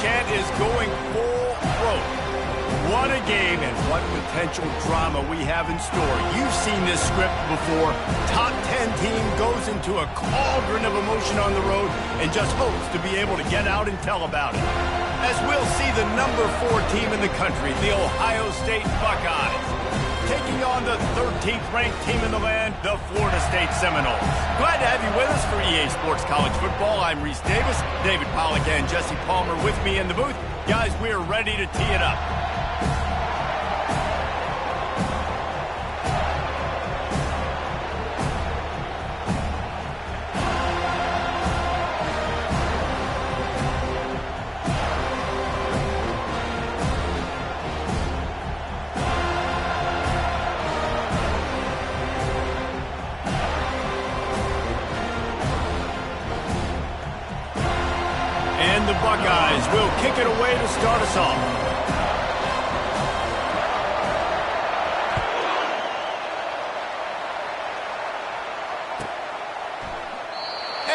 chant is going full throat. What a game and what potential drama we have in store. You've seen this script before. Top 10 team goes into a cauldron of emotion on the road and just hopes to be able to get out and tell about it. As we'll see the number 4 team in the country, the Ohio State Buckeyes, taking on the 13th ranked team in the land, the Florida State Seminoles. Glad to have you with us for EA Sports College Football. I'm Reese Davis, David Pollack and Jesse Palmer with me in the booth. Guys, we are ready to tee it up. And the Buckeyes will kick it away to start us off.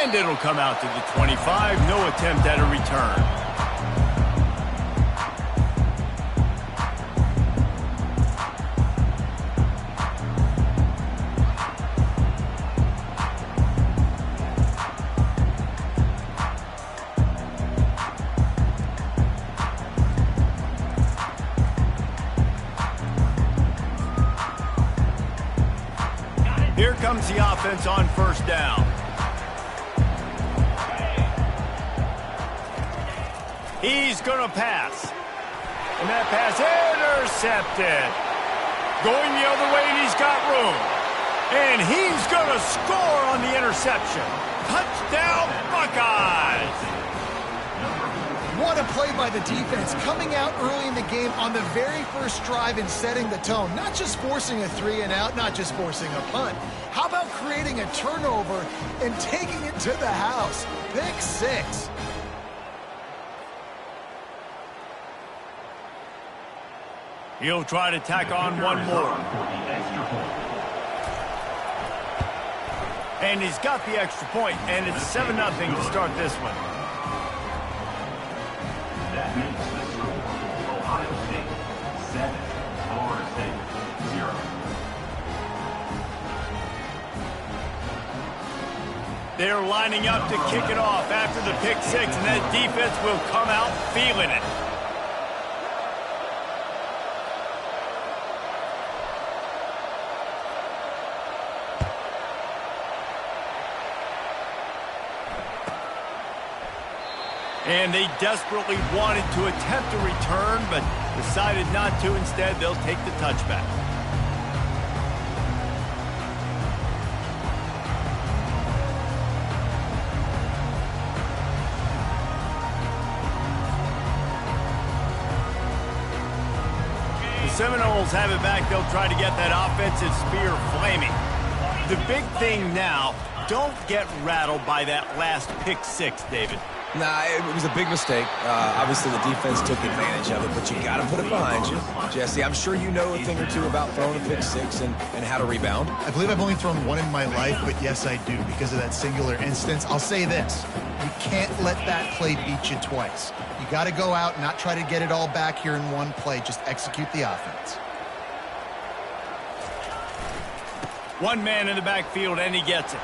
And it'll come out to the 25. No attempt at a return. Here comes the offense on first down. He's going to pass. And that pass intercepted. Going the other way, and he's got room. And he's going to score on the interception. Touchdown, Buckeyes! What a play by the defense, coming out early in the game on the very first drive and setting the tone. Not just forcing a 3-and-out, not just forcing a punt. How about creating a turnover and taking it to the house? Pick 6. He'll try to tack on one more. And he's got the extra point, and it's 7-0 to start this one. That makes the score Ohio State 7, Florida State 0. They're lining up to kick it off after the pick 6, and that defense will come out feeling it. And they desperately wanted to attempt a return, but decided not to. Instead, they'll take the touchback. The Seminoles have it back. They'll try to get that offensive spear flaming. The big thing now, don't get rattled by that last pick 6, David. Nah, it was a big mistake. Obviously, the defense took advantage of it, but you got to put it behind you. Jesse, I'm sure you know a thing or two about throwing a pick 6 and how to rebound. I believe I've only thrown one in my life, but yes, I do, because of that singular instance. I'll say this. You can't let that play beat you twice. You got to go out and not try to get it all back here in one play. Just execute the offense. One man in the backfield, and he gets it.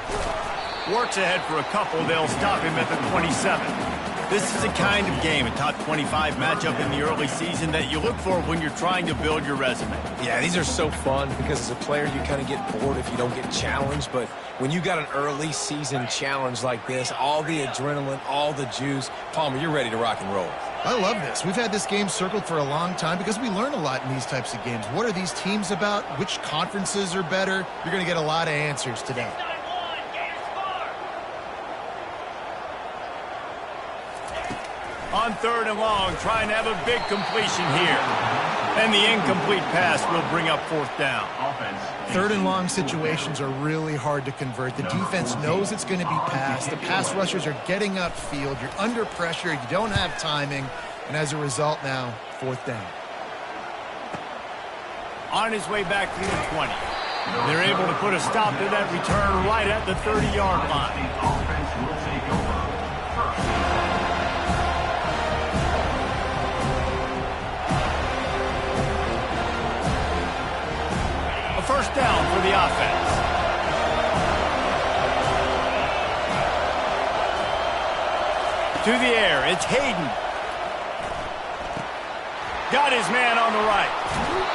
Works ahead for a couple. They'll stop him at the 27. This is the kind of game, a top 25 matchup in the early season, that you look for when you're trying to build your resume. Yeah, these are so fun because as a player, you kind of get bored if you don't get challenged. But when you got an early season challenge like this, all the adrenaline, all the juice, Palmer, you're ready to rock and roll. I love this. We've had this game circled for a long time because we learn a lot in these types of games. What are these teams about? Which conferences are better? You're going to get a lot of answers today. On 3rd and long, trying to have a big completion here. And the incomplete pass will bring up 4th down. 3rd and long situations are really hard to convert. The defense knows it's going to be passed. The pass rushers are getting upfield. You're under pressure. You don't have timing. And as a result now, 4th down. On his way back to the 20. They're able to put a stop to that return right at the 30-yard line. the offense. To the air, it's Hayden. Got his man on the right.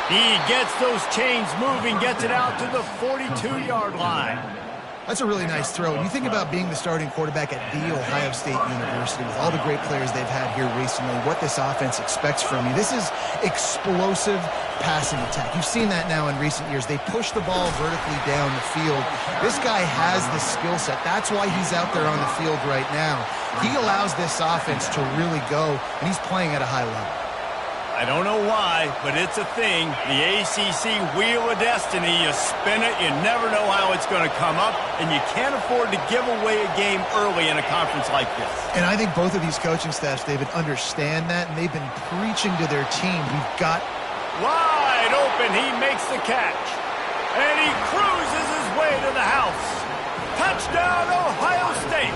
He gets those chains moving, gets it out to the 42-yard line. That's a really nice throw. When you think about being the starting quarterback at The Ohio State University with all the great players they've had here recently, what this offense expects from you. This is explosive passing attack. You've seen that now in recent years. They push the ball vertically down the field. This guy has the skill set. That's why he's out there on the field right now. He allows this offense to really go, and he's playing at a high level. I don't know why, but it's a thing. The ACC Wheel of Destiny, you spin it, you never know how it's going to come up, and you can't afford to give away a game early in a conference like this. And I think both of these coaching staffs, David, understand that, and they've been preaching to their team. We've got... Wide open, he makes the catch, and he cruises his way to the house. Touchdown, Ohio State.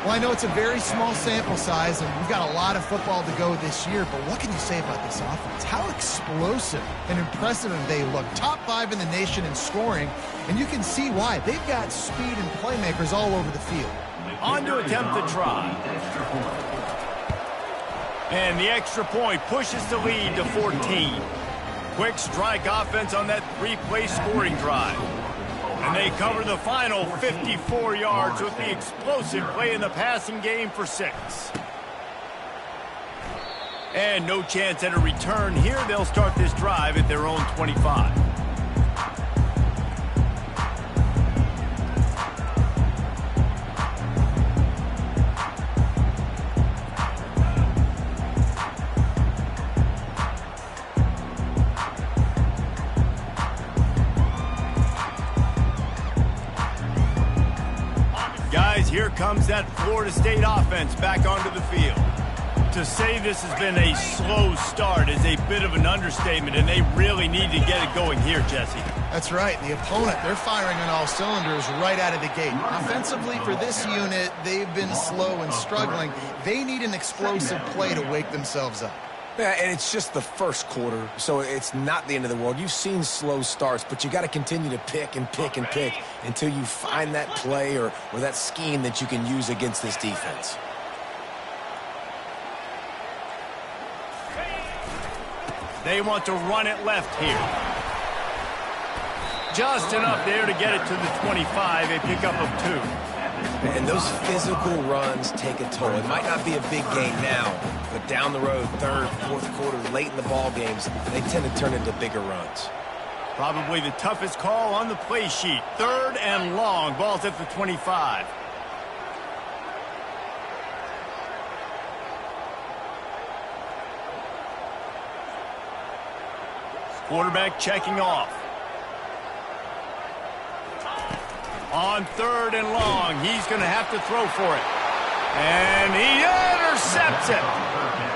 Well, I know it's a very small sample size, and we've got a lot of football to go this year, but what can you say about this offense? How explosive and impressive they look. Top 5 in the nation in scoring, and you can see why. They've got speed and playmakers all over the field. On to attempt the try. And the extra point pushes the lead to 14. Quick strike offense on that 3-play scoring drive. And they cover the final 54 yards with the explosive play in the passing game for 6. And no chance at a return here. They'll start this drive at their own 25. Here comes that Florida State offense back onto the field. To say this has been a slow start is a bit of an understatement, and they really need to get it going here, Jesse. That's right. The opponent, they're firing on all cylinders right out of the gate. Offensively, for this unit, they've been slow and struggling. They need an explosive play to wake themselves up. Yeah, and it's just the first quarter, so it's not the end of the world. You've seen slow starts, but you got to continue to pick and pick and pick until you find that play or that scheme that you can use against this defense. They want to run it left here. Just enough there to get it to the 25, a pickup of 2. And those physical runs take a toll. It might not be a big gain now, but down the road, third, fourth quarter, late in the ball games, they tend to turn into bigger runs. Probably the toughest call on the play sheet. 3rd and long. Ball's at the 25. Quarterback checking off. On 3rd and long, he's going to have to throw for it. And he intercepts it.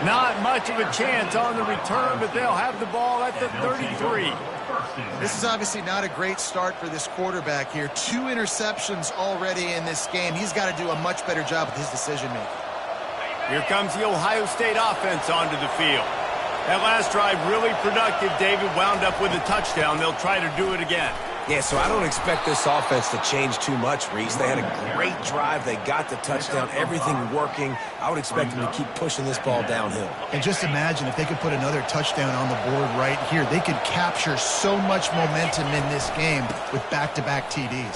Not much of a chance on the return, but they'll have the ball at the 33. This is obviously not a great start for this quarterback here. 2 interceptions already in this game. He's got to do a much better job with his decision-making. Here comes the Ohio State offense onto the field. That last drive really productive. David wound up with a touchdown. They'll try to do it again. Yeah, so I don't expect this offense to change too much, Reese. They had a great drive. They got the touchdown, everything working. I would expect them to keep pushing this ball downhill. And just imagine if they could put another touchdown on the board right here. They could capture so much momentum in this game with back-to-back TDs.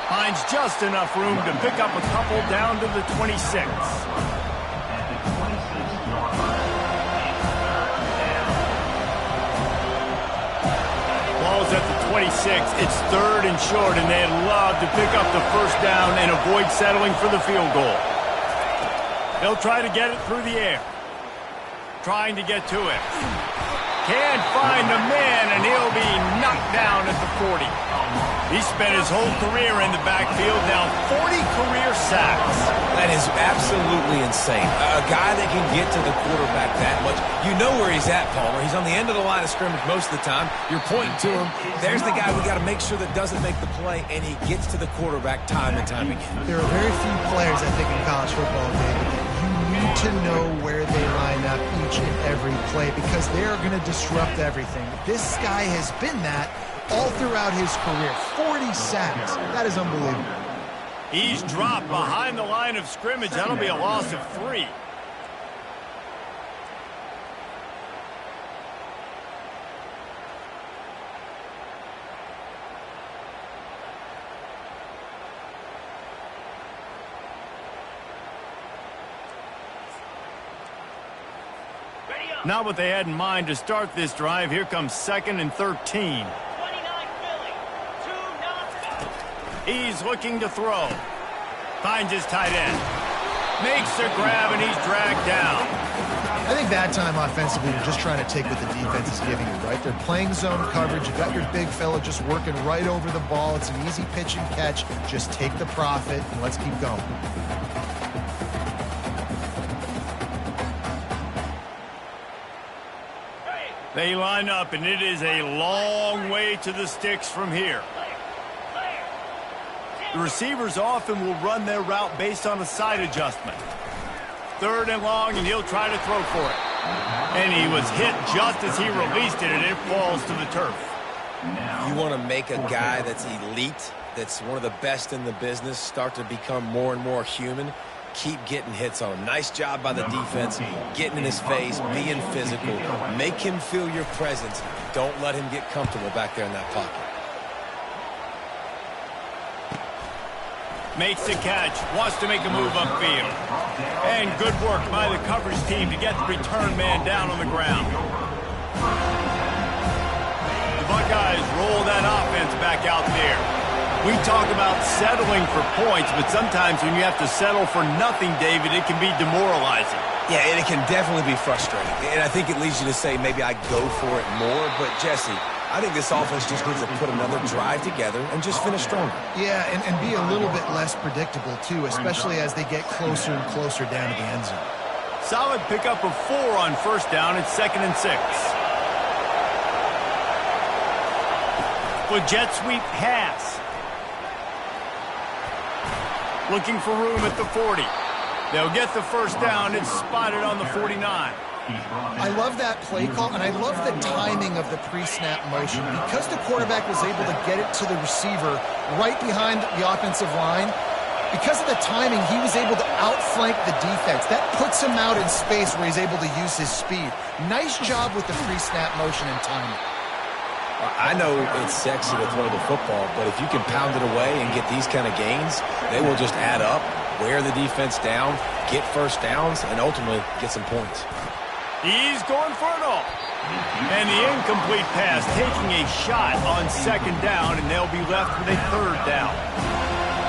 Finds just enough room to pick up a couple down to the 26. Ball's at the 26. It's 3rd and short, and they'd love to pick up the first down and avoid settling for the field goal. They'll try to get it through the air. Trying to get to it. Can't find the man, and he'll be knocked down at the 40. He spent his whole career in the backfield, now 40 career sacks. That is absolutely insane. A guy that can get to the quarterback that much. You know where he's at, Palmer. He's on the end of the line of scrimmage most of the time. You're pointing to him. There's the guy we got to make sure that doesn't make the play, and he gets to the quarterback time and time again. There are very few players, I think, in college football, David, that you need to know where they line up each and every play because they are going to disrupt everything. This guy has been that all throughout his career. 40 sacks. That is unbelievable. He's dropped behind the line of scrimmage. That'll be a loss of 3. Not what they had in mind to start this drive. Here comes 2nd and 13. He's looking to throw. Finds his tight end. Makes the grab, and he's dragged down. I think that time offensively, you're just trying to take what the defense is giving you, right? They're playing zone coverage. You got your big fella just working right over the ball. It's an easy pitch and catch. Just take the profit, and let's keep going. They line up, and it is a long way to the sticks from here. The receivers often will run their route based on a side adjustment. 3rd and long, and he'll try to throw for it. And he was hit just as he released it, and it falls to the turf. You want to make a guy that's elite, that's one of the best in the business, start to become more and more human. Keep getting hits on him. Nice job by the defense, getting in his face, being physical. Make him feel your presence. Don't let him get comfortable back there in that pocket. Makes the catch, wants to make a move upfield. And good work by the coverage team to get the return man down on the ground. The Buckeyes roll that offense back out there. We talk about settling for points, but sometimes when you have to settle for nothing, David, it can be demoralizing. Yeah, and it can definitely be frustrating. And I think it leads you to say maybe I go for it more. But, Jesse, I think this offense just needs to put another drive together and just finish stronger. Yeah, and be a little bit less predictable, too, especially as they get closer and closer down to the end zone. Solid pickup of 4 on 1st down. It's 2nd and 6. With jet sweep pass. Looking for room at the 40. They'll get the 1st down. It's spotted on the 49. I love that play call, and I love the timing of the pre-snap motion. Because the quarterback was able to get it to the receiver right behind the offensive line, because of the timing, he was able to outflank the defense. That puts him out in space where he's able to use his speed. Nice job with the pre-snap motion and timing. I know it's sexy to throw the football, but if you can pound it away and get these kind of gains, they will just add up, wear the defense down, get 1st downs, and ultimately get some points. He's going for it all. And the incomplete pass taking a shot on 2nd down, and they'll be left with a 3rd down.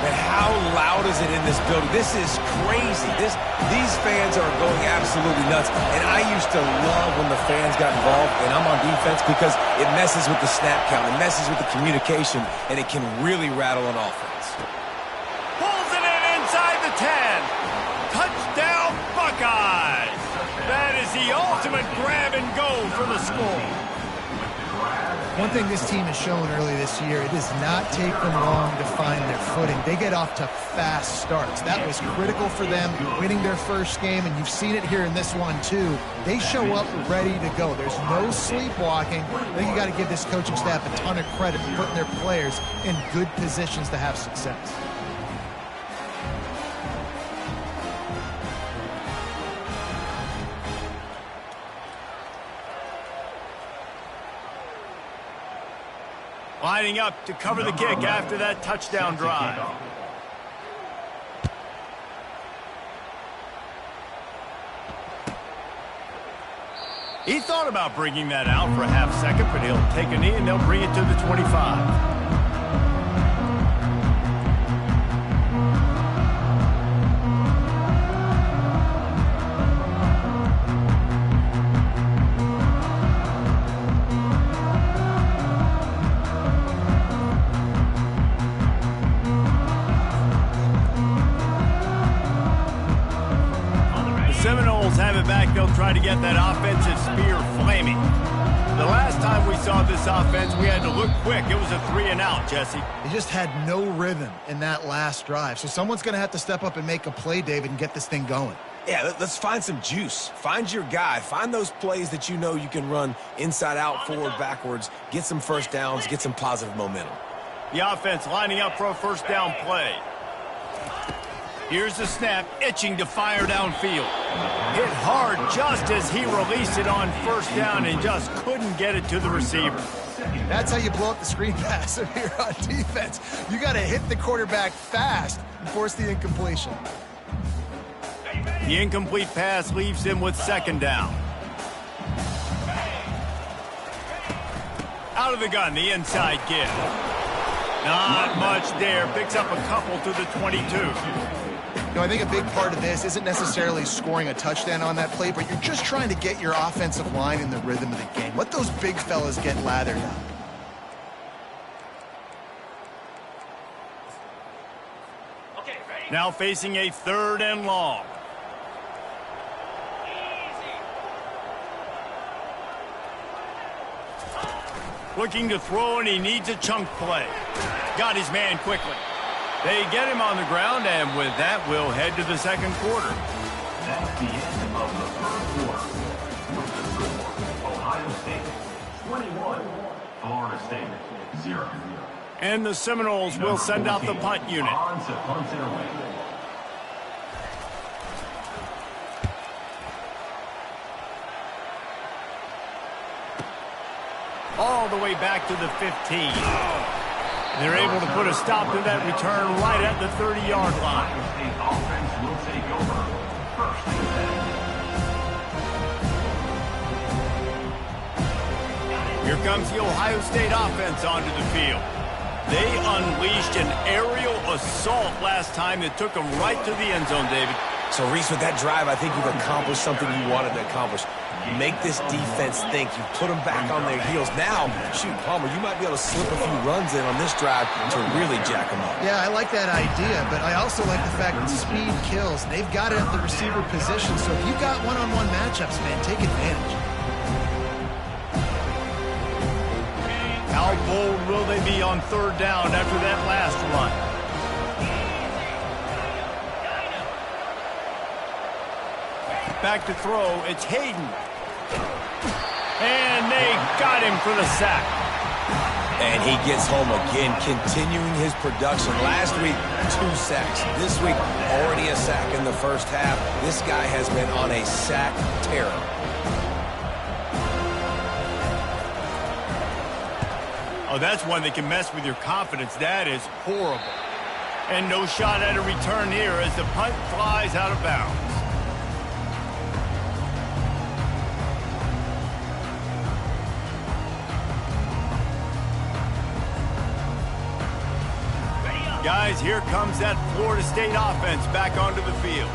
Man, how loud is it in this building? This is crazy. These fans are going absolutely nuts. And I used to love when the fans got involved, and I'm on defense because it messes with the snap count. It messes with the communication, and it can really rattle an offense. Pulls it in inside the 10. Touchdown, Buckeyes. That is the ultimate grab and go for the score. One thing this team has shown early this year, it does not take them long to find their footing. They get off to fast starts. That was critical for them, winning their 1st game, and you've seen it here in this one, too. They show up ready to go. There's no sleepwalking. I think you got to give this coaching staff a ton of credit for putting their players in good positions to have success. Lining up to cover the kick after that touchdown drive. He thought about bringing that out for a half second, but he'll take a knee and they'll bring it to the 25. Seminoles have it back. They'll try to get that offensive spear flaming. The last time we saw this offense, we had to look quick. It was a 3-and-out, Jesse. They just had no rhythm in that last drive. So someone's going to have to step up and make a play, David, and get this thing going. Yeah, let's find some juice. Find your guy. Find those plays that you know you can run inside out, forward, backwards, get some first downs, get some positive momentum. The offense lining up for a first down play. Here's the snap, itching to fire downfield. Hit hard just as he released it on first down and just couldn't get it to the receiver. That's how you blow up the screen pass if you're on defense. You got to hit the quarterback fast and force the incompletion. The incomplete pass leaves him with second down. Out of the gun, the inside give. Not much there. Picks up a couple to the 22. You know, I think a big part of this isn't necessarily scoring a touchdown on that play, but you're just trying to get your offensive line in the rhythm of the game. Let those big fellas get lathered up. Now facing a 3rd and long. Looking to throw, and he needs a chunk play. Got his man quickly. They get him on the ground, and with that, we'll head to the second quarter. That's the end of the first quarter. With the score, Ohio State 21, Florida State 0. And the Seminoles will send out the punt unit. On to punt it away. All the way back to the 15. They're able to put a stop to that return right at the 30-yard line. Ohio State offense will take over. First and 10. Here comes the Ohio State offense onto the field. They unleashed an aerial assault last time that took them right to the end zone, David. So, Reese, with that drive, I think you've accomplished something you wanted to accomplish. Make this defense think. You put them back on their heels. Now, shoot, Palmer, you might be able to slip a few runs in on this drive to really jack them up. Yeah, I like that idea, but I also like the fact that speed kills. They've got it at the receiver position, so if you got one-on-one matchups, man, take advantage. How bold will they be on 3rd down after that last run? Back to throw, it's Hayden. And they got him for the sack. And he gets home again, continuing his production. Last week, 2 sacks. This week, already a sack in the first half. This guy has been on a sack tear. Oh, that's one that can mess with your confidence. That is horrible. And no shot at a return here as the punt flies out of bounds. Guys, here comes that Florida State offense back onto the field.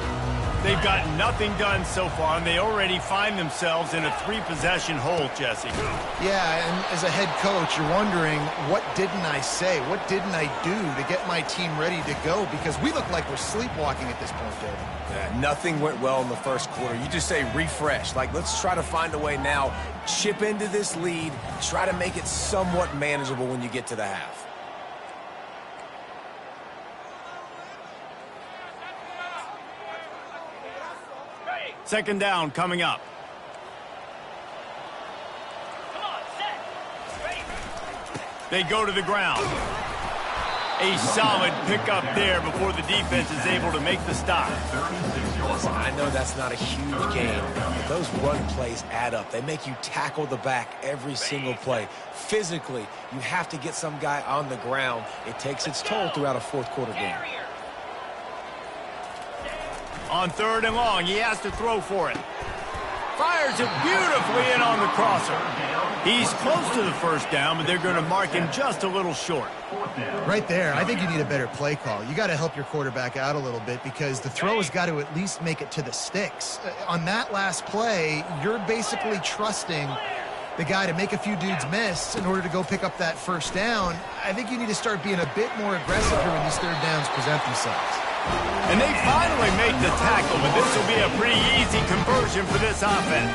They've got nothing done so far, and they already find themselves in a 3-possession hole, Jesse. Yeah, and as a head coach, you're wondering, what didn't I say? What didn't I do to get my team ready to go? Because we look like we're sleepwalking at this point, David. Yeah, nothing went well in the first quarter. You just say refresh. Like, let's try to find a way now. Chip into this lead. Try to make it somewhat manageable when you get to the half. Second down coming up. They go to the ground. A solid pickup there before the defense is able to make the stop. Listen, I know that's not a huge game, but those run plays add up. They make you tackle the back every single play. Physically, you have to get some guy on the ground. It takes its toll throughout a fourth quarter game. On 3rd and long, he has to throw for it. Fires it beautifully in on the crosser. He's close to the first down, but they're going to mark him just a little short. Right there, I think you need a better play call. You got to help your quarterback out a little bit because the throw has got to at least make it to the sticks. On that last play, you're basically trusting the guy to make a few dudes miss in order to go pick up that first down. I think you need to start being a bit more aggressive here when these 3rd downs present themselves. And they finally make the tackle, but this will be a pretty easy conversion for this offense.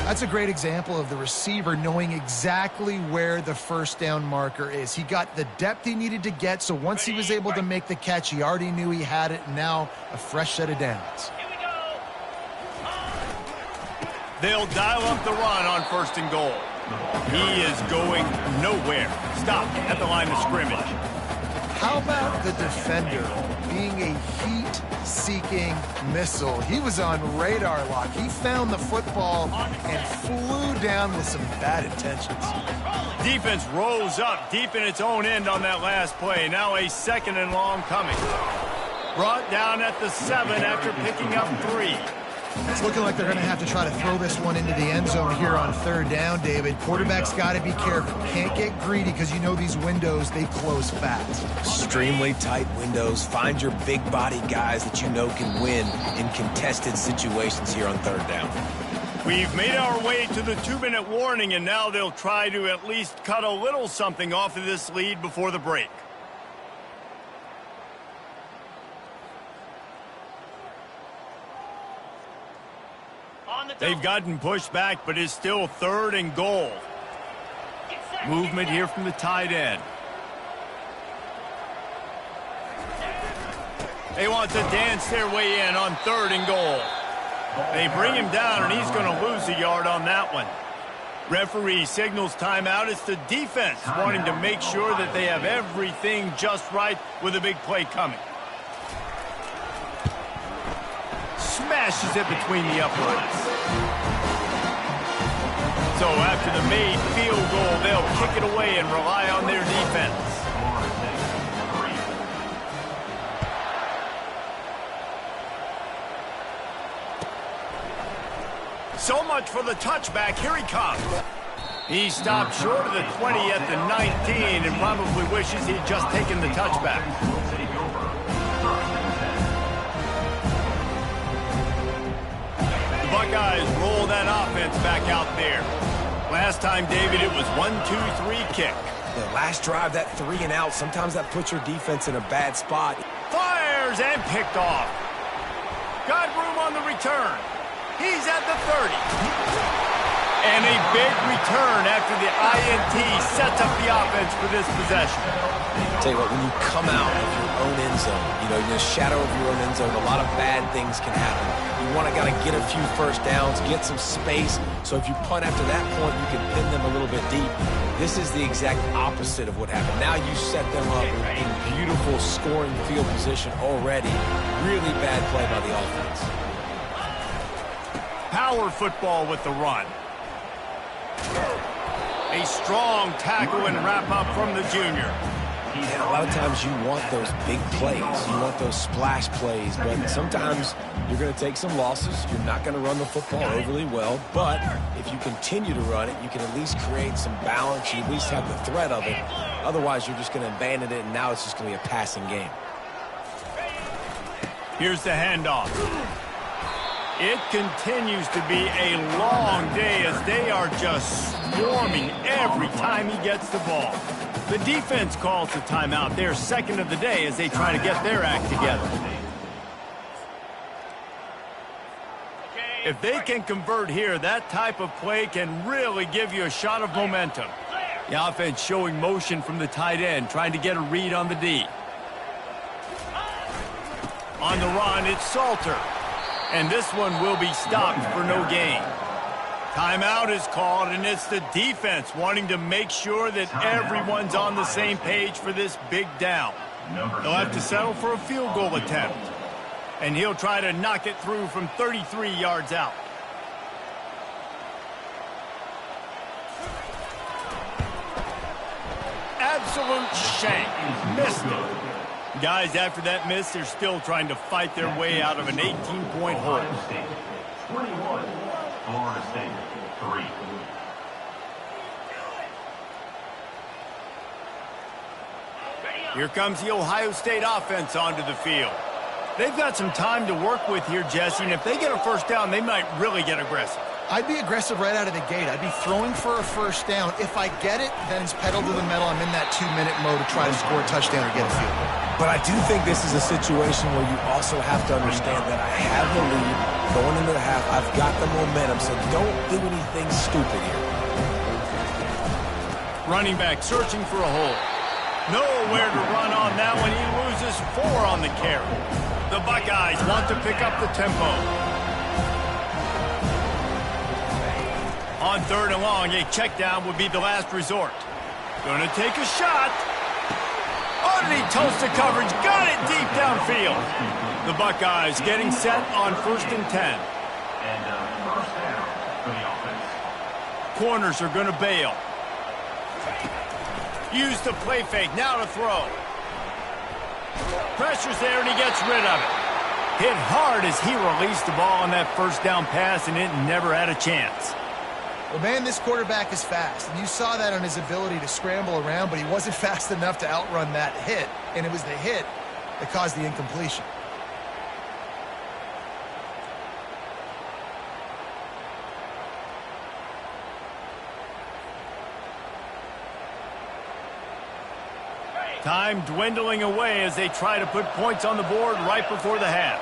That's a great example of the receiver knowing exactly where the first down marker is. He got the depth he needed to get, so once he was able to make the catch, he already knew he had it, and now a fresh set of downs. They'll dial up the run on 1st and goal. He is going nowhere. Stop at the line of scrimmage. How about the defender being a heat-seeking missile? He was on radar lock. He found the football and flew down with some bad intentions. Defense rose up deep in its own end on that last play. Now a 2nd and long coming. Brought down at the 7 after picking up 3. It's looking like they're going to have to try to throw this one into the end zone here on 3rd down, David. Quarterback's got to be careful. Can't get greedy because you know these windows, they close fast. Extremely tight windows. Find your big body guys that you know can win in contested situations here on 3rd down. We've made our way to the 2-minute warning, and now they'll try to at least cut a little something off of this lead before the break. They've gotten pushed back, but it's still 3rd and goal. Movement here from the tight end. They want to dance their way in on 3rd and goal. They bring him down, and he's going to lose a yard on that one. Referee signals timeout. It's the defense wanting to make sure that they have everything just right with a big play coming. Smashes it between the uprights. So after the made field goal, they'll kick it away and rely on their defense. So much for the touchback. Here he comes. He stopped short of the 20 at the 19 and probably wishes he'd just taken the touchback. The Buckeyes roll that offense back out there. Last time, David, it was 1-2-3 kick. The last drive, that 3 and out, sometimes that puts your defense in a bad spot. Fires and picked off. Got room on the return. He's at the 30. And a big return after the INT sets up the offense for this possession. Tell you what, when you come out of your own end zone, you know, in the shadow of your own end zone, a lot of bad things can happen. You want to get a few first downs, get some space, so if you punt after that point, you can pin them a little bit deep. This is the exact opposite of what happened. Now you set them up in beautiful scoring field position already. Really bad play by the offense. Power football with the run. A strong tackle and wrap up from the junior. And a lot of times you want those big plays. You want those splash plays, but sometimes you're going to take some losses. You're not going to run the football overly well, but if you continue to run it, you can at least create some balance. You at least have the threat of it. Otherwise, you're just going to abandon it, and now it's just going to be a passing game. Here's the handoff. It continues to be a long day as they are just swarming every time he gets the ball. The defense calls the timeout. They're 2nd of the day as they try to get their act together. If they can convert here, that type of play can really give you a shot of momentum. The offense showing motion from the tight end, trying to get a read on the D. On the run, it's Salter. And this one will be stopped for no gain. Timeout is called, and it's the defense wanting to make sure that everyone's on the same page for this big down. They'll have to settle for a field goal attempt. And he'll try to knock it through from 33 yards out. Absolute shank. Missed it. Guys, after that miss, they're still trying to fight their way out of an 18-point hole. 21, Florida State, 3. Here comes the Ohio State offense onto the field. They've got some time to work with here, Jesse, and if they get a first down, they might really get aggressive. I'd be aggressive right out of the gate. I'd be throwing for a first down. If I get it, then it's pedal to the metal. I'm in that 2-minute mode to try to score a touchdown or get a field goal. But I do think this is a situation where you also have to understand that I have the lead going into the half. I've got the momentum, so don't do anything stupid here. Running back searching for a hole. Nowhere to run on that one. He loses 4 on the carry. The Buckeyes want to pick up the tempo. On 3rd and long, a check down would be the last resort. Gonna take a shot. Underneath toasted coverage, got it deep downfield. The Buckeyes getting set on 1st and 10. And first down for the offense. Corners are gonna bail. Use the play fake, now to throw. Pressure's there and he gets rid of it. Hit hard as he released the ball on that 1st down pass and it never had a chance. Well, man, this quarterback is fast, and you saw that on his ability to scramble around, but he wasn't fast enough to outrun that hit, and it was the hit that caused the incompletion. Time dwindling away as they try to put points on the board right before the half.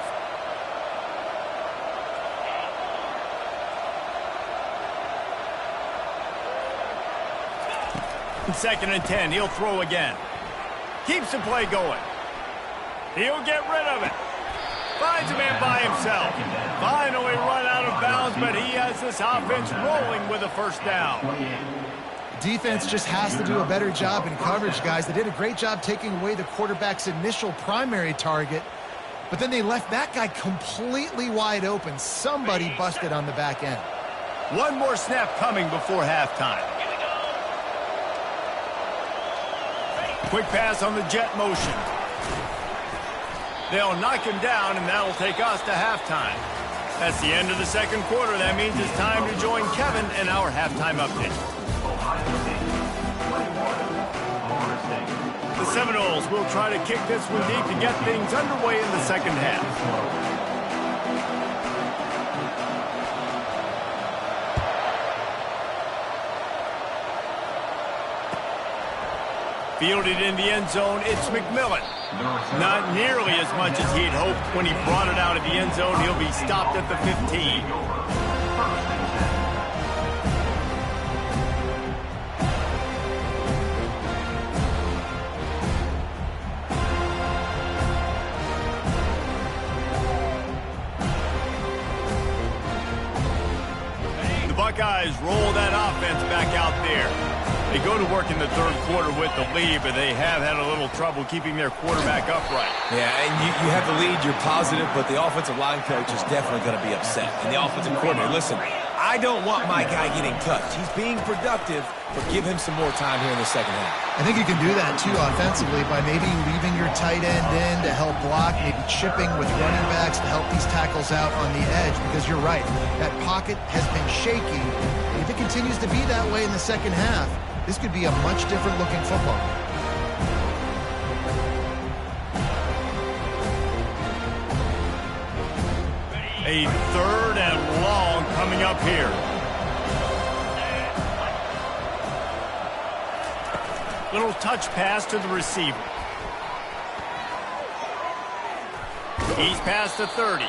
2nd and 10, he'll throw again. Keeps the play going. He'll get rid of it. Finds a man by himself. Finally run out of bounds, but he has this offense rolling with a 1st down. Defense just has to do a better job in coverage, guys. They did a great job taking away the quarterback's initial primary target, but then they left that guy completely wide open. Somebody busted on the back end. One more snap coming before halftime. Quick pass on the jet motion. They'll knock him down, and that'll take us to halftime. That's the end of the 2nd quarter. That means it's time to join Kevin in our halftime update. The Seminoles will try to kick this one deep to get things underway in the 2nd half. Fielded in the end zone, it's McMillan. Not nearly as much as he had hoped when he brought it out of the end zone. He'll be stopped at the 15. The Buckeyes roll that offense back out there. They go to work in the 3rd quarter with the lead, but they have had a little trouble keeping their quarterback upright. Yeah, and you have the lead, you're positive, but the offensive line coach is definitely going to be upset. And the offensive coordinator, listen, I don't want my guy getting touched. He's being productive, but give him some more time here in the 2nd half. I think you can do that, too, offensively, by maybe leaving your tight end in to help block, maybe chipping with running backs to help these tackles out on the edge, because you're right, that pocket has been shaky. If it continues to be that way in the 2nd half, this could be a much different looking football. A 3rd and long coming up here. Little touch pass to the receiver. He's past the 30.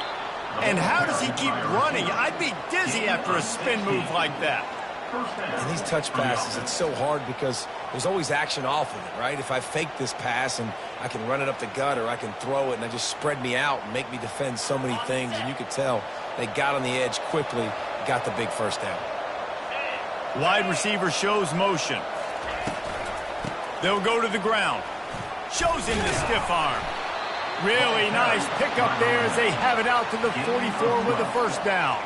And how does he keep running? I'd be dizzy after a spin move like that. And these touch passes, it's so hard because there's always action off of it, right? If I fake this pass and I can run it up the gut, or I can throw it and I just spread me out and make me defend so many things, and you could tell they got on the edge quickly, got the big 1st down. Wide receiver shows motion. They'll go to the ground. Shows him the stiff arm. Really nice pickup there as they have it out to the 44 with a 1st down.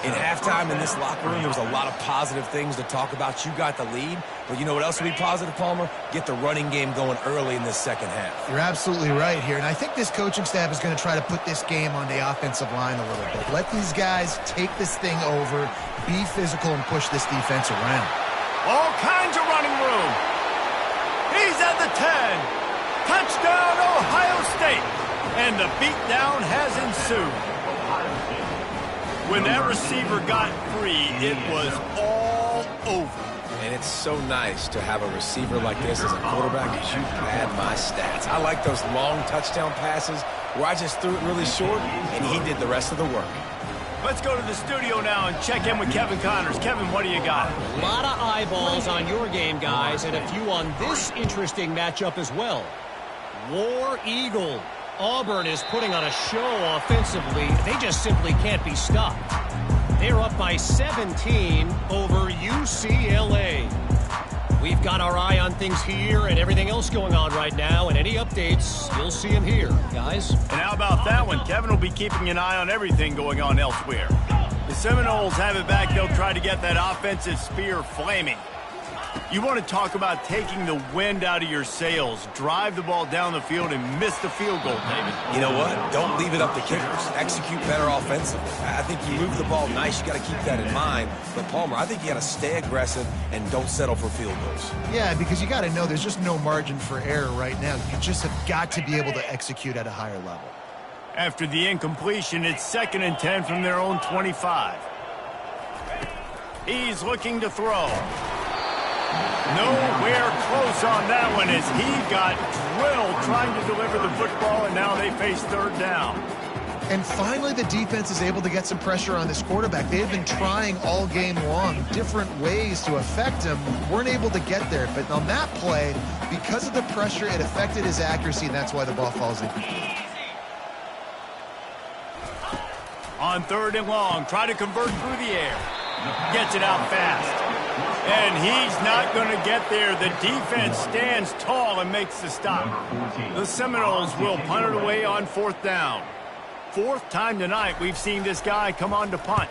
In halftime in this locker room, there was a lot of positive things to talk about. You got the lead, but you know what else would be positive, Palmer? Get the running game going early in this 2nd half. You're absolutely right here, and I think this coaching staff is going to try to put this game on the offensive line a little bit. Let these guys take this thing over, be physical, and push this defense around. All kinds of running room. He's at the 10. Touchdown, Ohio State. And the beatdown has ensued. When that receiver got free, it was all over. And it's so nice to have a receiver like this as a quarterback, because you pad my stats. I like those long touchdown passes where I just threw it really short, and he did the rest of the work. Let's go to the studio now and check in with Kevin Connors. Kevin, what do you got? A lot of eyeballs on your game, guys, and a few on this interesting matchup as well. War Eagle. Auburn is putting on a show offensively. They just simply can't be stopped. They're up by 17 over UCLA. We've got our eye on things here and everything else going on right now, and any updates, you'll see them here, guys. And how about that one? Kevin will be keeping an eye on everything going on elsewhere. The Seminoles have it back. They'll try to get that offensive spear flaming. You want to talk about taking the wind out of your sails. Drive the ball down the field and miss the field goal, David. You know what? Don't leave it up to kickers. Execute better offensively. I think you move the ball nice. You got to keep that in mind. But, Palmer, I think you got to stay aggressive and don't settle for field goals. Yeah, because you got to know there's just no margin for error right now. You just have got to be able to execute at a higher level. After the incompletion, it's 2nd and 10 from their own 25. He's looking to throw. Nowhere close on that one as he got drilled trying to deliver the football, and now they face 3rd down. And finally, the defense is able to get some pressure on this quarterback. They have been trying all game long different ways to affect him. Weren't able to get there. But on that play, because of the pressure, it affected his accuracy, and that's why the ball falls incomplete. On 3rd and long, try to convert through the air. Gets it out fast. And he's not going to get there. The defense stands tall and makes the stop. The Seminoles will punt it away on 4th down. 4th time tonight we've seen this guy come on to punt.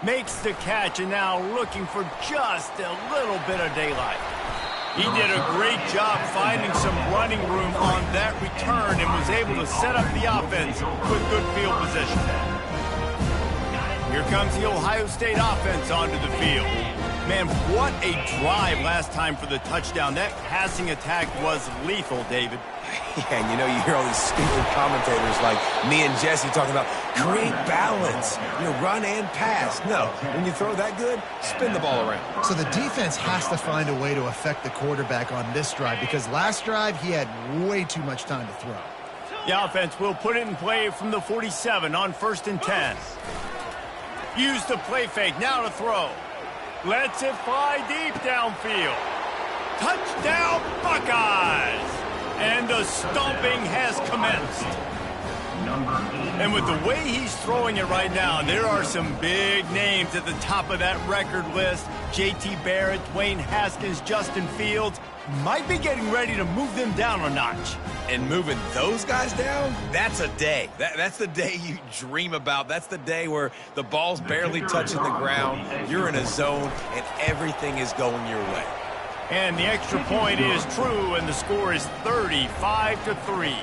Makes the catch and now looking for just a little bit of daylight. He did a great job finding some running room on that return and was able to set up the offense with good field position. Here comes the Ohio State offense onto the field. Man, what a drive last time for the touchdown. That passing attack was lethal, David. Yeah, and you know, you hear all these stupid commentators like me and Jesse talking about create balance, run and pass. No, when you throw that good, spin the ball around. So the defense has to find a way to affect the quarterback on this drive because last drive he had way too much time to throw. The offense will put it in play from the 47 on 1st and 10. Use the play fake, now to throw. Lets it fly deep downfield. Touchdown, Buckeyes! And the stomping has commenced. And with the way he's throwing it right now, there are some big names at the top of that record list. J.T. Barrett, Dwayne Haskins, Justin Fields might be getting ready to move them down a notch. And moving those guys down, that's a day. That's the day you dream about. That's the day where the ball's barely touching the ground, you're in a zone, and everything is going your way. And the extra point is true, and the score is 35-3.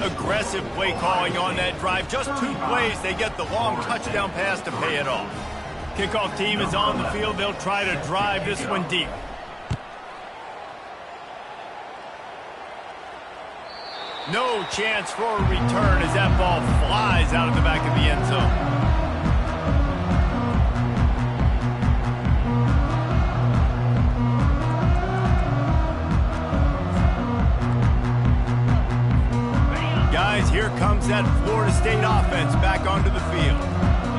Aggressive play calling on that drive. Just 2 plays, they get the long touchdown pass to pay it off. Kickoff team is on the field. They'll try to drive this one deep. No chance for a return as that ball flies out of the back of the end zone. Guys, here comes that Florida State offense back onto the field.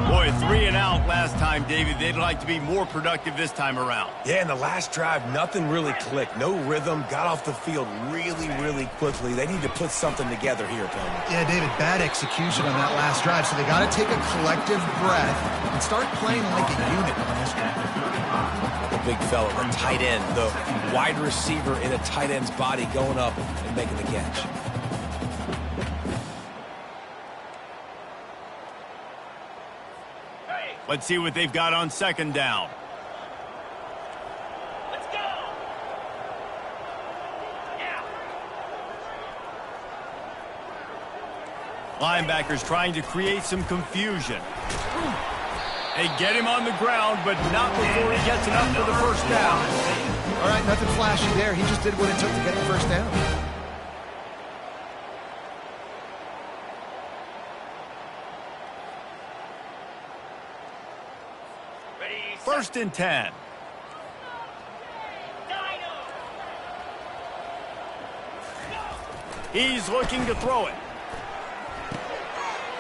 Boy, 3 and out last time, David. They'd like to be more productive this time around. Yeah, in the last drive, nothing really clicked. No rhythm. Got off the field really quickly. They need to put something together here, Palmer. Yeah, David, bad execution on that last drive. So they got to take a collective breath and start playing like a unit on this one. The big fella, the tight end, the wide receiver in a tight end's body going up and making the catch. Let's see what they've got on 2nd down. Let's go. Yeah. Linebackers trying to create some confusion. They get him on the ground, but not before he gets enough for the 1st down. All right, nothing flashy there. He just did what it took to get the 1st down. 1st and 10. He's looking to throw it.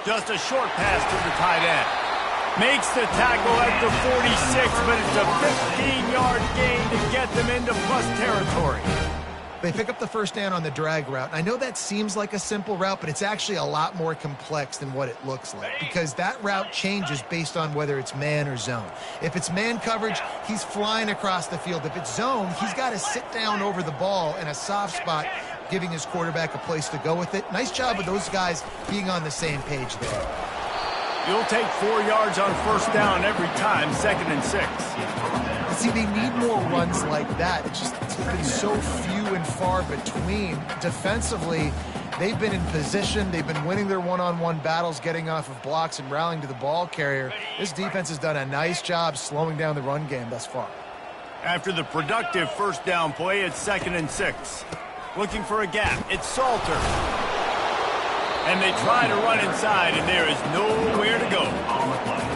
Just a short pass to the tight end. Makes the tackle at the 46, but it's a 15-yard gain to get them into plus territory. They pick up the first down on the drag route. I know that seems like a simple route, but it's actually a lot more complex than what it looks like because that route changes based on whether it's man or zone. If it's man coverage, he's flying across the field. If it's zone, he's got to sit down over the ball in a soft spot, giving his quarterback a place to go with it. Nice job of those guys being on the same page there. You'll take 4 yards on first down every time, 2nd and 6. See, they need more runs like that. It's been so few and far between. Defensively, they've been in position. They've been winning their one-on-one battles, getting off of blocks and rallying to the ball carrier. This defense has done a nice job slowing down the run game thus far. After the productive first down play, it's 2nd and 6. Looking for a gap. It's Salter. And they try to run inside, and there is nowhere to go.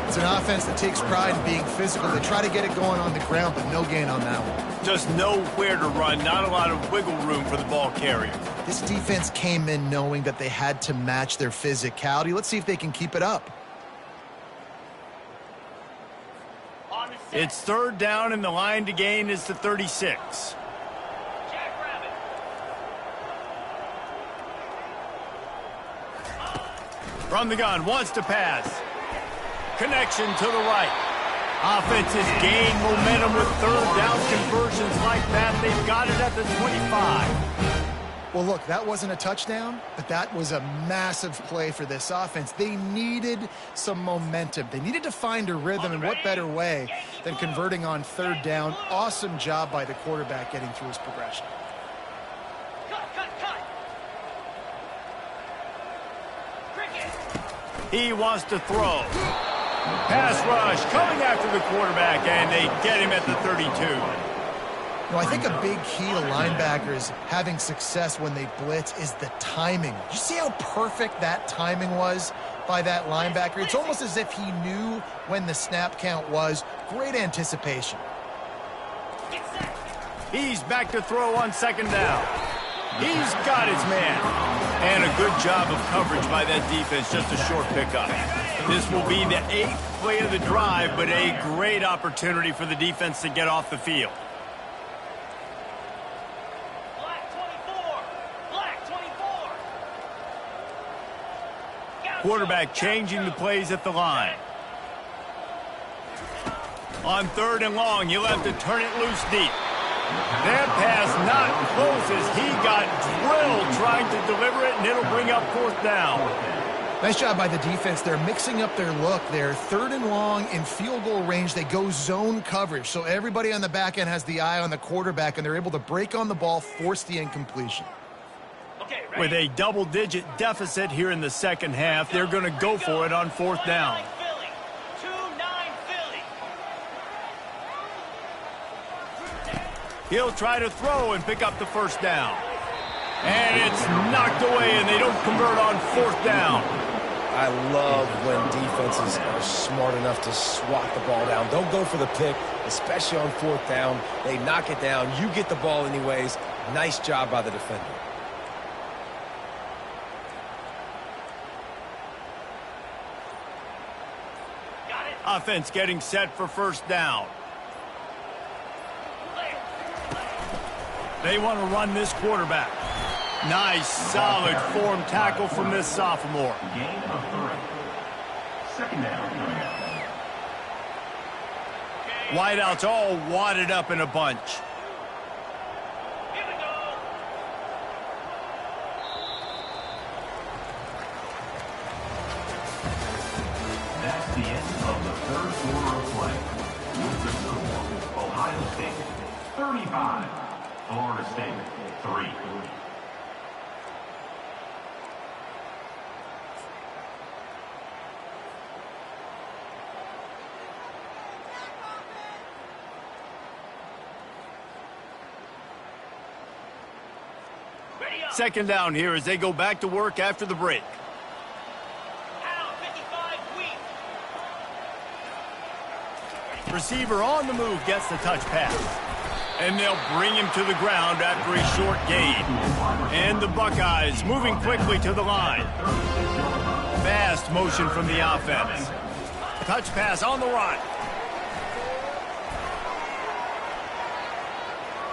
It's an offense that takes pride in being physical. They try to get it going on the ground, but no gain on that one. Just nowhere to run, not a lot of wiggle room for the ball carrier. This defense came in knowing that they had to match their physicality. Let's see if they can keep it up. It's 3rd down, and the line to gain is the 36. From the gun, wants to pass. Connection to the right. Offense has gained momentum with 3rd down conversions like that. They've got it at the 25. Well, look, that wasn't a touchdown, but that was a massive play for this offense. They needed some momentum. They needed to find a rhythm, and what better way than converting on 3rd down. Awesome job by the quarterback getting through his progression. He wants to throw. Pass rush coming after the quarterback, and they get him at the 32. You know, I think a big key to linebackers having success when they blitz is the timing. You see how perfect that timing was by that linebacker? It's almost as if he knew when the snap count was. Great anticipation. He's back to throw on 2nd down. He's got his man. And a good job of coverage by that defense, just a short pickup. This will be the 8th play of the drive, but a great opportunity for the defense to get off the field. Black 24. Quarterback changing the plays at the line. On 3rd and long, you'll have to turn it loose deep. That pass not close as he got drilled trying to deliver it, and it'll bring up 4th down. Nice job by the defense. They're mixing up their look. They're 3rd and long in field goal range. They go zone coverage, so everybody on the back end has the eye on the quarterback, and they're able to break on the ball, force the incompletion. With a double-digit deficit here in the 2nd half, they're going to go for it on 4th down. He'll try to throw and pick up the first down. And it's knocked away, and they don't convert on 4th down. I love when defenses are smart enough to swat the ball down. Don't go for the pick, especially on 4th down. They knock it down. You get the ball anyways. Nice job by the defender. Offense getting set for first down. They want to run this quarterback. Nice, solid form tackle from this sophomore. Gain of 3. 2nd down. Wideouts all wadded up in a bunch. Here we go. That's the end of the 3rd quarter of play. With the score, Ohio State 35, Florida State 3. Second down here as they go back to work after the break. Out 55 weak. Receiver on the move gets the touch pass. And they'll bring him to the ground after a short gain. And the Buckeyes moving quickly to the line. Fast motion from the offense. Touch pass on the run.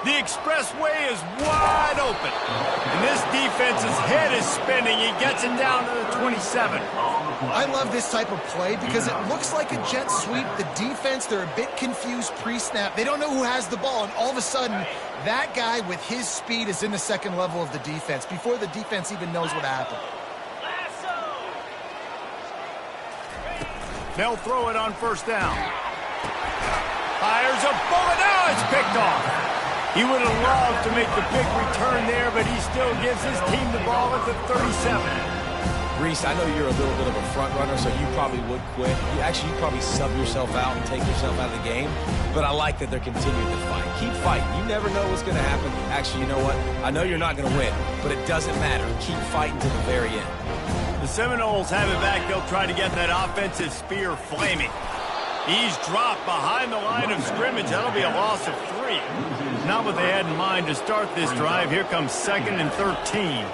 The expressway is wide open. And this defense's head is spinning. He gets it down to the 27. I love this type of play because it looks like a jet sweep. The defense, they're a bit confused pre-snap. They don't know who has the ball, and all of a sudden, that guy with his speed is in the second level of the defense before the defense even knows what happened. They'll throw it on first down. Fires a bullet. Now it's picked off. He would have loved to make the big return there, but he still gives his team the ball at the 37. Reese, I know you're a little bit of a front runner, so you probably would quit. You'd probably sub yourself out and take yourself out of the game. But I like that they're continuing to fight. Keep fighting. You never know what's going to happen. Actually, you know what? I know you're not going to win, but it doesn't matter. Keep fighting to the very end. The Seminoles have it back. They'll try to get that offensive spear flaming. He's dropped behind the line of scrimmage. That'll be a loss of 3. Not what they had in mind to start this drive. Here comes 2nd and 13.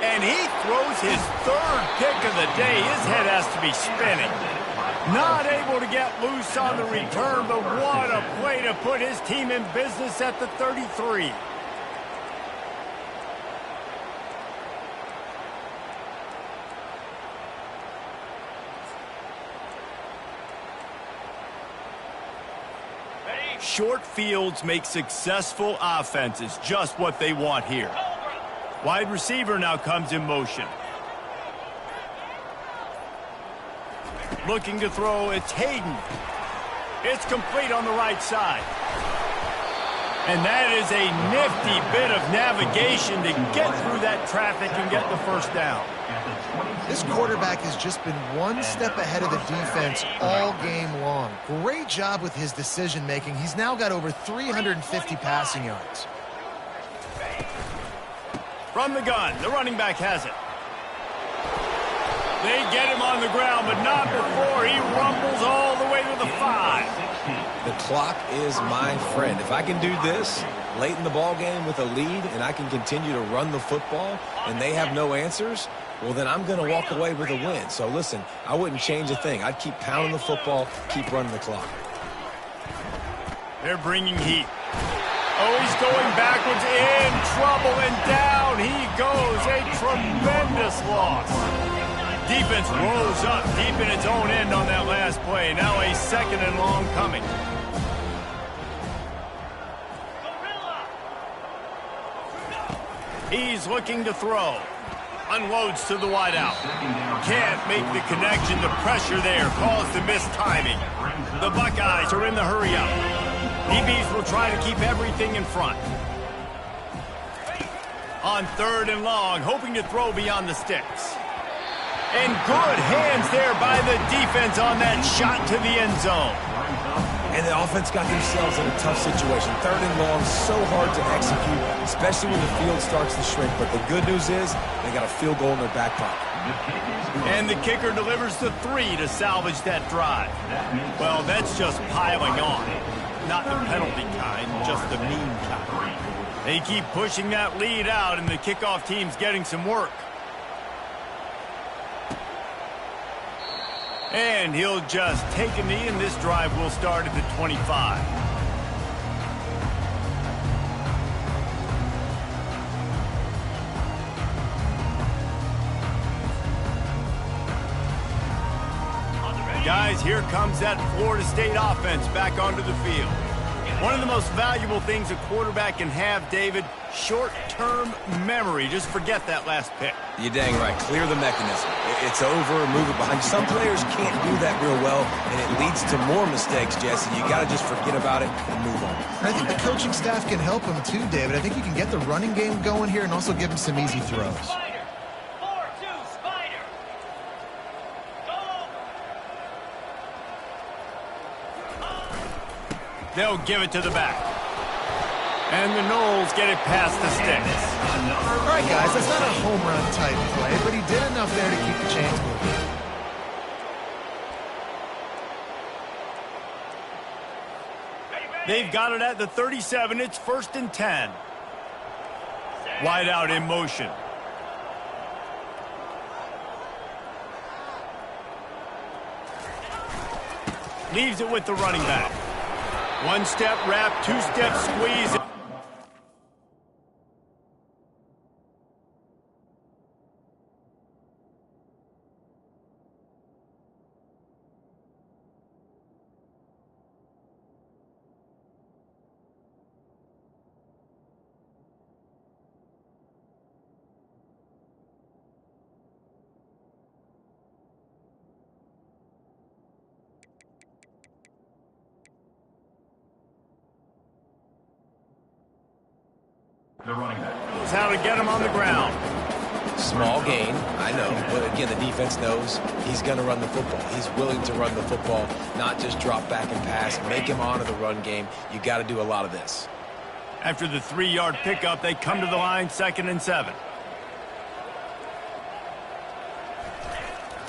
And he throws his 3rd pick of the day. His head has to be spinning. Not able to get loose on the return, but what a play to put his team in business at the 33. Short fields make successful offenses just what they want here. Wide receiver now comes in motion. Looking to throw, it's Hayden. It's complete on the right side. And that is a nifty bit of navigation to get through that traffic and get the first down. This quarterback has just been one step ahead of the defense all game long. Great job with his decision-making. He's now got over 350 passing yards. From the gun, the running back has it. They get him on the ground, but not before he rumbles all the way to the 5. The clock is my friend. If I can do this late in the ball game with a lead and I can continue to run the football and they have no answers, well, then I'm going to walk away with a win. So, listen, I wouldn't change a thing. I'd keep pounding the football, keep running the clock. They're bringing heat. Oh, he's going backwards, in trouble, and down he goes. A tremendous loss. Defense rose up deep in its own end on that last play. Now a 2nd and long coming. He's looking to throw. Unloads to the wideout. Can't make the connection. The pressure there caused the mistiming. The Buckeyes are in the hurry-up. DBs will try to keep everything in front. On 3rd and long, hoping to throw beyond the sticks. And good hands there by the defense on that shot to the end zone. And the offense got themselves in a tough situation. 3rd and long, so hard to execute, especially when the field starts to shrink. But the good news is they got a field goal in their back pocket. And the kicker delivers the 3 to salvage that drive. Well, that's just piling on. Not the penalty kind, just the mean kind. They keep pushing that lead out, and the kickoff team's getting some work. And he'll just take a knee, and this drive will start at the 25. Guys, here comes that Florida State offense back onto the field. One of the most valuable things a quarterback can have, David, short-term memory. Just forget that last pick. You're dang right. Clear the mechanism. It's over, move it behind. Some players can't do that real well, and it leads to more mistakes, Jesse. You got to just forget about it and move on. I think the coaching staff can help him too, David. I think you can get the running game going here and also give him some easy throws. Spider. 4-2, Spider. Go. They'll give it to the back. And the Noles get it past the sticks. All right, guys, that's not a home run type play, but he did enough there to keep the chains moving. They've got it at the 37. It's 1st and 10. Wide out in motion. Leaves it with the running back. One-step wrap, two-step squeeze. The running back. Knows how to get him on the ground. Small gain, I know, but again, the defense knows he's going to run the football. He's willing to run the football, not just drop back and pass, make him honor the run game. You got to do a lot of this. After the 3-yard pickup, they come to the line, 2nd and 7.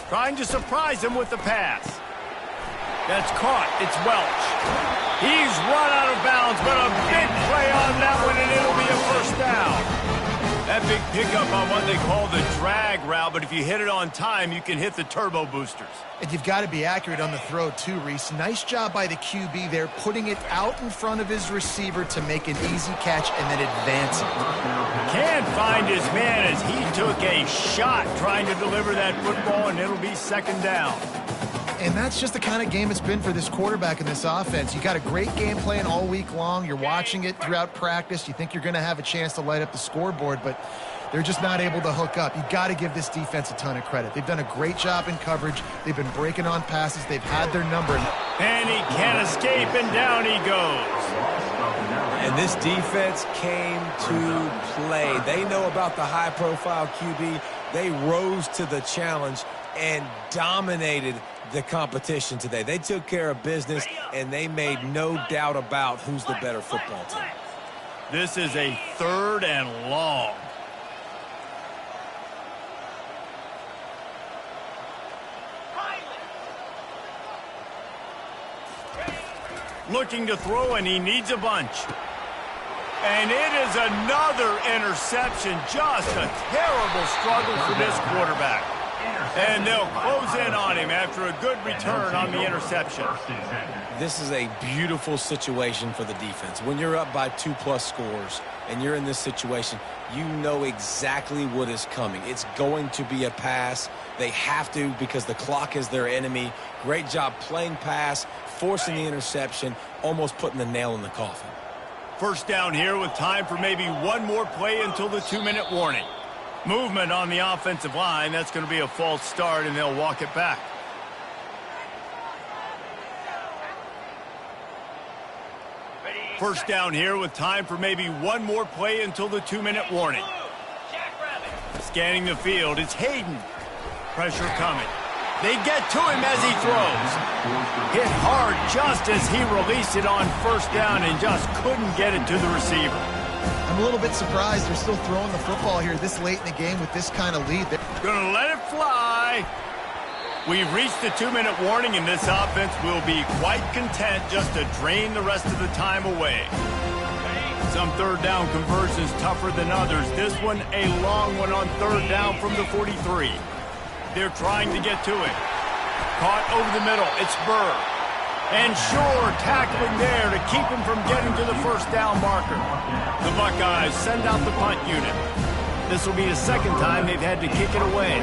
Trying to surprise him with the pass. That's caught. It's Welch. He's run out of bounds, but a big play on that one, and it'll be a first down. That big pickup on what they call the drag route, but if you hit it on time, you can hit the turbo boosters. And you've got to be accurate on the throw, too, Reese. Nice job by the QB there, putting it out in front of his receiver to make an easy catch and then advance it. Can't find his man as he took a shot trying to deliver that football, and it'll be 2nd down. And that's just the kind of game it's been for this quarterback in this offense. You got a great game plan all week long. You're watching it throughout practice. You think you're going to have a chance to light up the scoreboard, but they're just not able to hook up. You got to give this defense a ton of credit. They've done a great job in coverage. They've been breaking on passes. They've had their number. And he can't escape, and down he goes. And this defense came to play. They know about the high-profile QB. They rose to the challenge and dominated the competition today. They took care of business, and they made no doubt about who's the better football team. This is a 3rd and long. Looking to throw, and he needs a bunch. And it is another interception. Just a terrible struggle for this quarterback. And they'll close in on him after a good return on the interception. This is a beautiful situation for the defense. When you're up by 2+ scores and you're in this situation, you know exactly what is coming. It's going to be a pass. They have to because the clock is their enemy. Great job playing pass, forcing the interception, almost putting the nail in the coffin. First down here with time for maybe one more play until the 2-minute warning. Movement on the offensive line. That's going to be a false start, and they'll walk it back. First down here with time for maybe one more play until the 2-minute warning. Scanning the field, it's Hayden. Pressure coming. They get to him as he throws. Hit hard just as he released it on first down and just couldn't get it to the receiver. I'm a little bit surprised they're still throwing the football here this late in the game with this kind of lead. Gonna let it fly. We've reached the 2-minute warning, and this offense will be quite content just to drain the rest of the time away. Some 3rd down conversions tougher than others. This one a long one on 3rd down from the 43. They're trying to get to it. Caught over the middle. It's Burr. And Shore tackling there to keep him from getting to the first down marker. The Buckeyes send out the punt unit. This will be the 2nd time they've had to kick it away.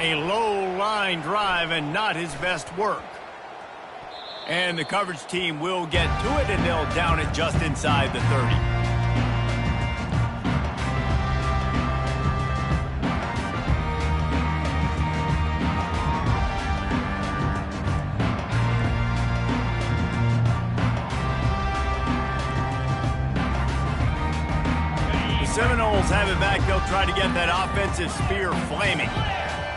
A low line drive and not his best work. And the coverage team will get to it, and they'll down it just inside the 30. Seminoles have it back. They'll try to get that offensive spear flaming.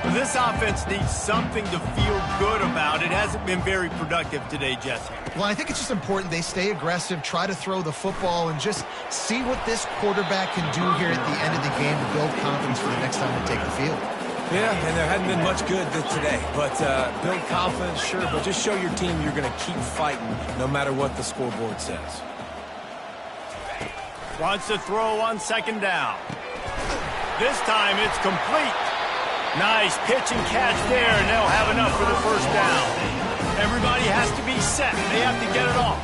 But this offense needs something to feel good about. It hasn't been very productive today, Jesse. Well, I think it's just important they stay aggressive, try to throw the football, and just see what this quarterback can do here at the end of the game to build confidence for the next time they take the field. Yeah, and there hadn't been much good today. But build confidence, sure, but just show your team you're going to keep fighting no matter what the scoreboard says. Wants to throw on 2nd down. This time it's complete. Nice pitch and catch there, and they'll have enough for the first down. Everybody has to be set. They have to get it off.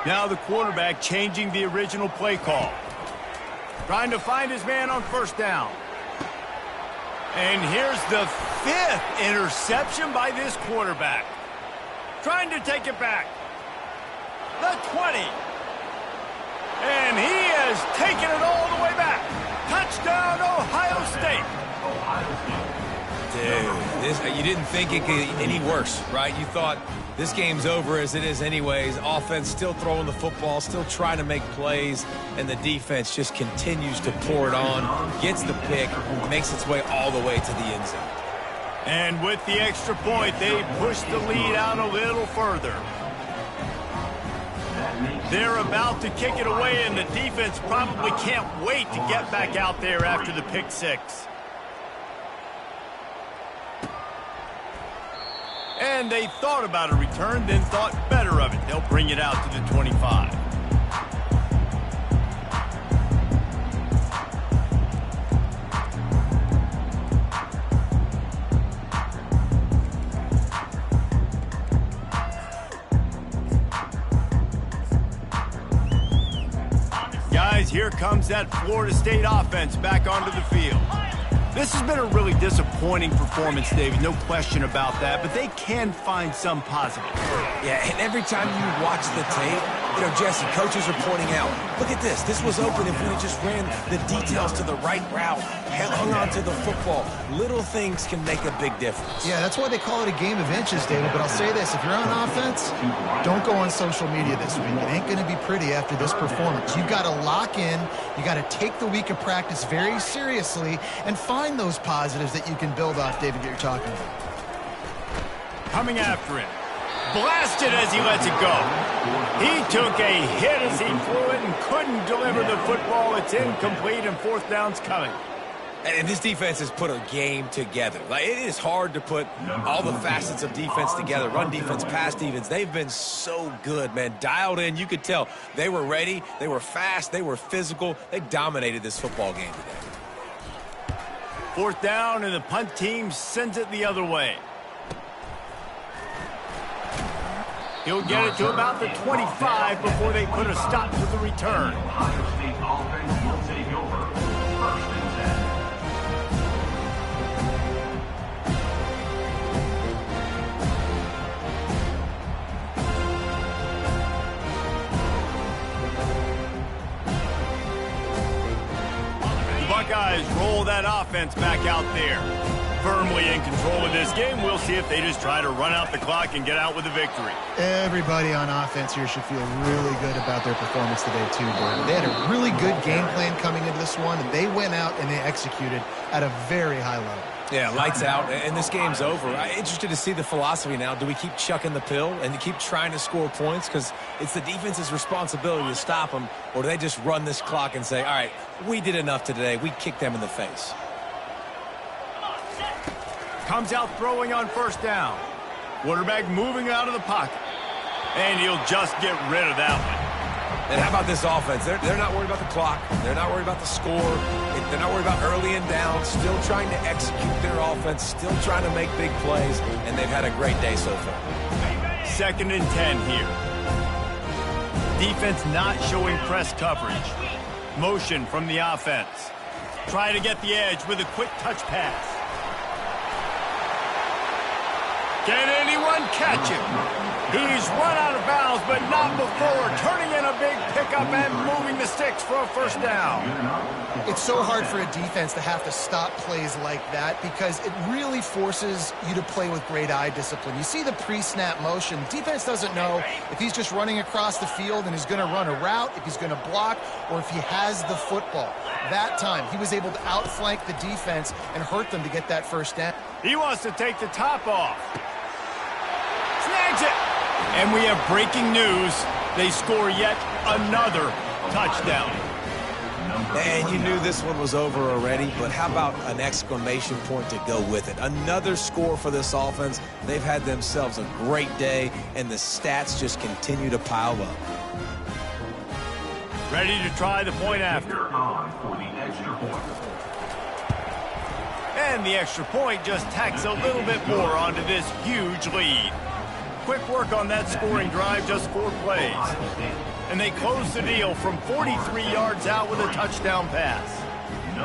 Now the quarterback changing the original play call. Trying to find his man on first down. And here's the 5th interception by this quarterback. Trying to take it back. The 20. And he has taken it all the way back. Touchdown, Ohio State. Dude, you didn't think it could get any worse, right? You thought this game's over as it is anyways. Offense still throwing the football, still trying to make plays, and the defense just continues to pour it on, gets the pick, makes its way all the way to the end zone. And with the extra point, they push the lead out a little further. They're about to kick it away, and the defense probably can't wait to get back out there after the pick six. And they thought about a return, then thought better of it. They'll bring it out to the 25. Guys, here comes that Florida State offense back onto the field. This has been a really disappointing performance, David, no question about that, but they can find some positive. Yeah, and every time you watch the tape, Jesse, coaches are pointing out, look at this. This was open if we just ran the details to the right route, hung on to the football. Little things can make a big difference. Yeah, that's why they call it a game of inches, David. But I'll say this, if you're on offense, don't go on social media this week. It ain't going to be pretty after this performance. You've got to lock in. You got to take the week of practice very seriously and find those positives that you can build off, David, that you're talking about. Coming after him. Blasted as he lets it go. He took a hit as he flew it and couldn't deliver the football. It's incomplete, and fourth down's coming. And this defense has put a game together. It is hard to put all the facets of defense together. Run defense, pass defense. They've been so good, man. Dialed in. You could tell they were ready. They were fast. They were physical. They dominated this football game today. Fourth down, and the punt team sends it the other way. He'll get it to about the 25 before they put a stop to the return. Ohio State offense will take over. First and 10. The Buckeyes roll that offense back out there. Firmly in control of this game. We'll see if they just try to run out the clock and get out with a victory. Everybody on offense here should feel really good about their performance today, too, Gordon. They had a really good game plan coming into this one, and they went out and they executed at a very high level. Yeah, lights out, and this game's over. I'm interested to see the philosophy now. Do we keep chucking the pill and keep trying to score points? Because it's the defense's responsibility to stop them, or do they just run this clock and say, all right, we did enough today. We kicked them in the face. Comes out throwing on first down. Quarterback moving out of the pocket. And he'll just get rid of that one. And how about this offense? They're not worried about the clock. They're not worried about the score. They're not worried about early and down. Still trying to execute their offense. Still trying to make big plays. And they've had a great day so far. 2nd and 10 here. Defense not showing press coverage. Motion from the offense. Try to get the edge with a quick touch pass. Can anyone catch him? He's run out of bounds, but not before. Turning in a big pickup and moving the sticks for a first down. It's so hard for a defense to have to stop plays like that because it really forces you to play with great eye discipline. You see the pre-snap motion. Defense doesn't know if he's just running across the field and is going to run a route, if he's going to block, or if he has the football. That time, he was able to outflank the defense and hurt them to get that first down. He wants to take the top off. Snags it. And we have breaking news. They score yet another touchdown. And you knew this one was over already, but how about an exclamation point to go with it? Another score for this offense. They've had themselves a great day, and the stats just continue to pile up. Ready to try the point after. They're on for the extra point. And the extra point just tacks a little bit more onto this huge lead. Quick work on that scoring drive, just 4 plays. And they close the deal from 43 yards out with a touchdown pass.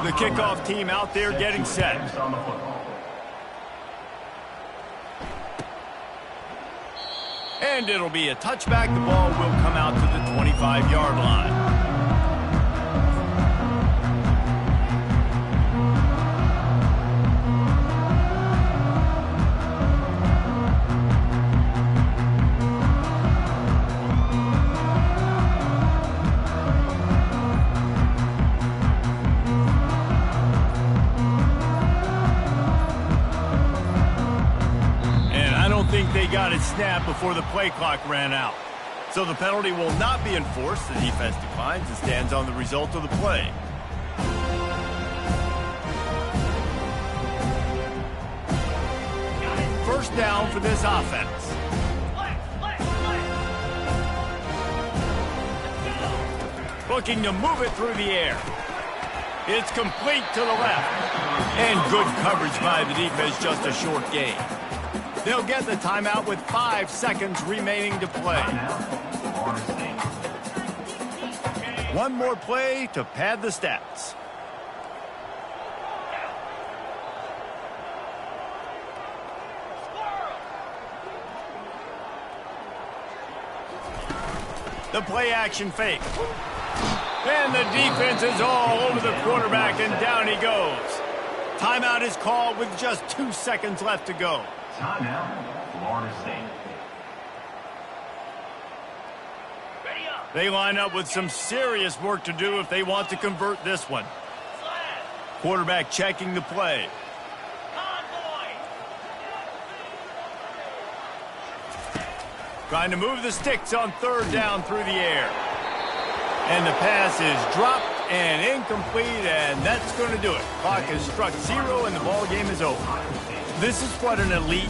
The kickoff team out there getting set. And it'll be a touchback. The ball will come out to the 25-yard line. They got it snapped before the play clock ran out. So the penalty will not be enforced. The defense declines and stands on the result of the play. First down for this offense. Looking to move it through the air. It's complete to the left. And good coverage by the defense, just a short gain. They'll get the timeout with 5 seconds remaining to play. One more play to pad the stats. The play action fake. And the defense is all over the quarterback, and down he goes. Timeout is called with just 2 seconds left to go. Timeout, Florida State. They line up with some serious work to do if they want to convert this one. Quarterback checking the play. Trying to move the sticks on 3rd down through the air. And the pass is dropped and incomplete, and that's going to do it. Clock has struck 0, and the ball game is over. This is what an elite